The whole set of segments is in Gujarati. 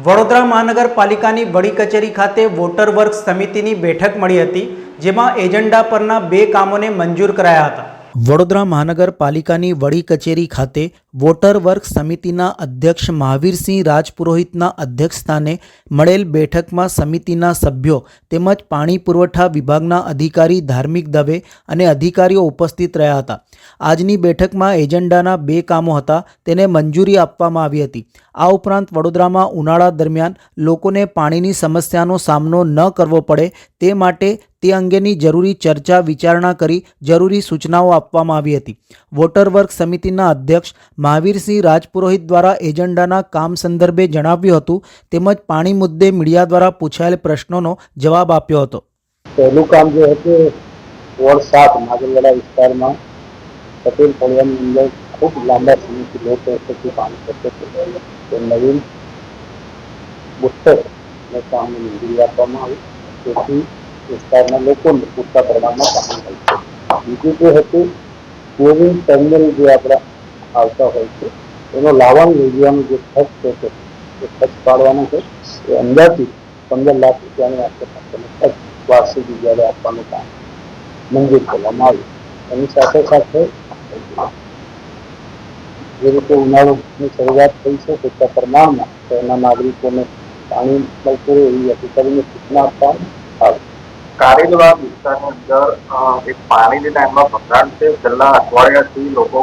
વડોદરા મહાનગરપાલિકાની વડી કચેરી ખાતે વોટર વર્ક્સ સમિતિની બેઠક મળી હતી, જેમાં એજન્ડા પરના 2 કામોને મંજૂર કરાયા હતા। વડોદરા મહાનગરપાલિકાની વડી કચેરી ખાતે વોટર વર્ક્સ સમિતિના અધ્યક્ષ મહાવીરસિંહ રાજપુરોહિતના અધ્યક્ષસ્થાને મળેલ બેઠકમાં સમિતિના સભ્યો તેમજ પાણી પુરવઠા વિભાગના અધિકારી ધાર્મિક દવે અને અધિકારીઓ ઉપસ્થિત રહ્યા હતા। આજની બેઠકમાં એજન્ડાના 2 કામો હતા, તેને મંજૂરી આપવામાં આવી હતી। આ ઉપરાંત વડોદરામાં ઉનાળા દરમિયાન લોકોને પાણીની સમસ્યાનો સામનો ન કરવો પડે તે માટે તે અંગેની જરૂરી ચર્ચા વિચારણા કરી જરૂરી સૂચનાઓ આપવામાં આવી હતી। વોટર વર્ક્સ સમિતિના અધ્યક્ષ મહાવીરસિંહ રાજપુરોહિત દ્વારા એજન્ડાના કામ સંદર્ભે જણાવ્યું હતું, તેમજ પાણી મુદ્દે મીડિયા દ્વારા પૂછાયેલ પ્રશ્નોનો જવાબ આપ્યો હતો। પહેલું કામ જે હતું વોર્ડ 7 નાગરવાડા વિસ્તારમાં પટેલ ફળિયાની અંદર ખૂબ લાંબા સમયથી લોકો વખતથી પાણી કરતો હતો, તો નવીન બુસ્ટરને કામને મંજૂરી આપવામાં આવી, તેથી વિસ્તારના લોકોને પૂરતા પ્રમાણમાં પાણી મળશે। બીજું જે હતું બોરિંગ ટર્મિનલ જે આપણા આવતા હોય છે એનો લાવવાનું લઈ જવાનો જે ખર્ચ છે એ ખર્ચ પાડવાનો છે, એ અંદાજિત 15 લાખ રૂપિયાની આસપાસનો ખર્ચ વાર્ષિક જ્યારે આપવાનું કામ મંજૂર કરવામાં આવ્યું। એની સાથે સાથે જે રીતે ઉનાળાની શરૂઆત થઈ છે પૂરતા પ્રમાણમાં શહેરના નાગરિકોને પાણી મળતું એવી અધિકારીને સૂચના આપવામાં આવી। કારેલવાડ વિસ્તારની અંદર એક પાણીની ટાઈમમાં ભંગાણ છે, છેલ્લા અઠવાડિયાથી લોકો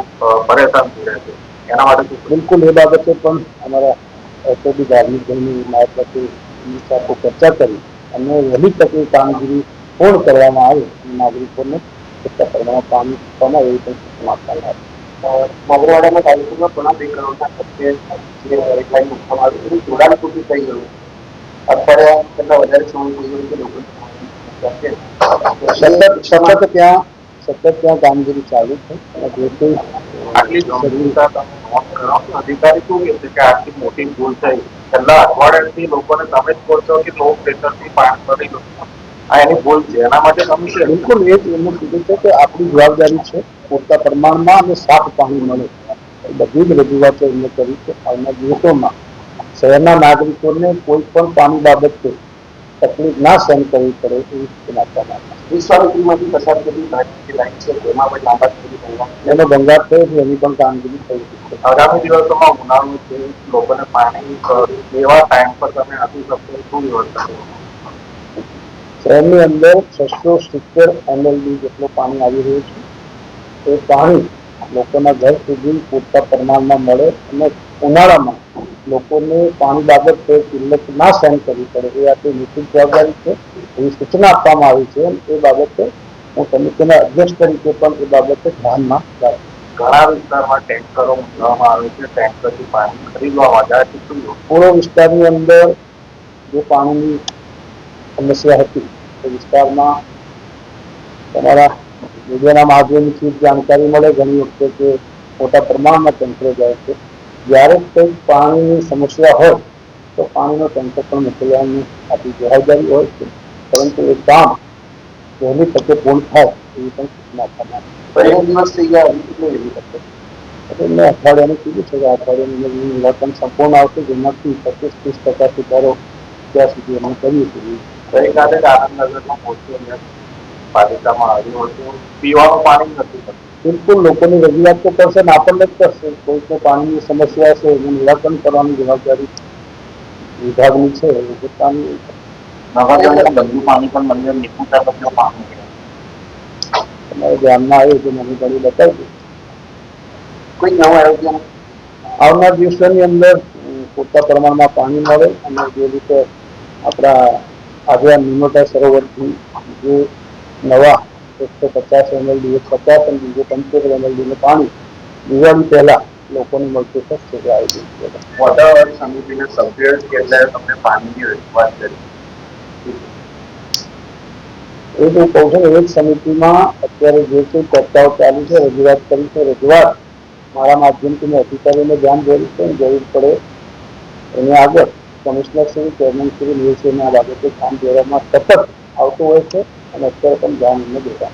પરેશાન થઈ રહ્યા છે, એના માટે બિલકુલ એ બાબતે પણ અમારા એસઓડી ધાર્મિક ભાઈની મારફતે સાથે ચર્ચા કરી અને વહેલી તકે કામગીરી પૂર્ણ કરવામાં આવે નાગરિકોને પૂરતા પ્રમાણમાં પાણી આપવામાં એવી પણ સૂચના આપવામાં આવી। મગરવાડાના તાલુકામાં ઘણા 2 કરોડના ખર્ચે જે પાઇપલાઇન મૂકવામાં આવી છે, જોડાણ સુધી થઈ ગયું, અઠવાડિયા કરતાં વધારે સમય થઈ ગયો કે લોકો સતત ત્યાં કામગીરી ચાલુ છે અને જે કોઈ આટલી ગંભીરતા તમે નોંધ કરો તો અધિકારી શું કહે છે કે આટલી મોટી ભૂલ થઈ, છેલ્લા અઠવાડિયાથી લોકોને તમે જ કહો છો કે લો પ્રેશરથી પાણી ભરી લો, આ એની ભૂલ છે, એના માટે તમે શું? બિલકુલ એ જ એમનું કીધું છે કે આપણી જવાબદારી છે પૂરતા પ્રમાણમાં અને સાફ પાણી મળે, બધી જ રજૂઆતો એમને કરી છે। આવનાર દિવસોમાં શહેરના નાગરિકોને કોઈ પણ પાણી બાબતે તકલીફ ના સહન કરવી પડે એવી સૂચના આપવામાં આવી। વિશ્વાસમાંથી પસાર થતી લાઈન છે તેમાં પણ લાંબા સમયથી એનો ભંગાર થયો છે, એની પણ કામગીરી થઈ રહી છે। આગામી દિવસોમાં ઉનાળો છે, લોકોને પાણી એવા ટાઈમ પર તમે આપી શકશો, શું વ્યવસ્થા? શહેરની અંદર 670 MLD જેટલું પાણી આવી રહ્યું છે, એ પાણી લોકોના ઘર સુધી પૂરતા પ્રમાણમાં મળે અને ઉનાળામાં લોકોને પાણી બાબતે કિલ્લત ના સહન કરવી પડે એ આપણી નિશ્ચિત જવાબદારી છે, એવી સૂચના આપવામાં આવી છે। એ બાબતે હું સમિતિના અધ્યક્ષ તરીકે પણ એ બાબતે ધ્યાનમાં રાખીશ। ઘણા વિસ્તારમાં ટેન્કરો મૂકવામાં આવે છે, ટેન્કરથી પાણી ખરીદવા માટે પૂર્વ વિસ્તારની અંદર જે પાણીની સમસ્યા હતી એ વિસ્તારમાં તમારા મીડિયાના માધ્યમથી જાણકારી મળે ઘણી વખતે કે મોટા પ્રમાણમાં ટેન્કરો જાય છે। જ્યારે કંઈક પાણીની સમસ્યા હોય તો પાણીનો ટેન્કર પણ મોકલવાની આપણી જવાબદારી હોય છે, પરંતુ એ કામ વહેલી તકે પૂર્ણ થાય એવી પણ સૂચના આપવામાં આવી। દિવસ થઈ ગયા એવી એટલે મેં અઠવાડિયાનું કીધું છે કે અઠવાડિયાની નિરાકરણ સંપૂર્ણ આવશે, જેમાંથી 25-30% સુધારો ત્યાં સુધી અમે કરીએ છીએ। ગઈકાલે જ આનંદનગરમાં મોટી પાલિકામાં આવ્યું હતું, પીવાનું પાણી નથી થતું। બિલકુલ લોકોની રજૂઆત તો કરશે ને આપણને જ કરશે, કોઈ પાણીની સમસ્યા છે એનું નિરાકરણ કરવાની જવાબદારી વિભાગની છે એ પોતાની। નગરજનોને બધું પાણી પણ મળે, નિકુંતા બધું પાણી તમારે ધ્યાનમાં આવે તો મને ઘણી બતાવી કોઈ નવું આયોજન આવનાર દિવસોની અંદર પૂરતા પ્રમાણમાં પાણી મળે અને જે રીતે આપણા આગળ નિમોટા સરોવરથી જે નવા 150 MLD 50 અને બીજો 75 MLDનું પાણી દિવાળી પહેલા લોકોને મળતું થશે એ આયોજન છે। વોટર સમિતિના સભ્યોએ કેટલાય તમને પાણીની રજૂઆત કરી? એ જો કહું છું એક સમિતિમાં અત્યારે જે કોઈ ચર્ચાઓ ચાલુ છે, રજૂઆત કરી છે, રજૂઆત મારા માધ્યમથી મેં અધિકારીઓને ધ્યાન દોર્યું છે, જરૂર પડે એને આગળ કમિશનર શ્રી ચેરમેન શ્રી આ બાબતે કામ કરવામાં સતત આવતું હોય છે અને અત્યારે પણ ધ્યાન એમને દેવા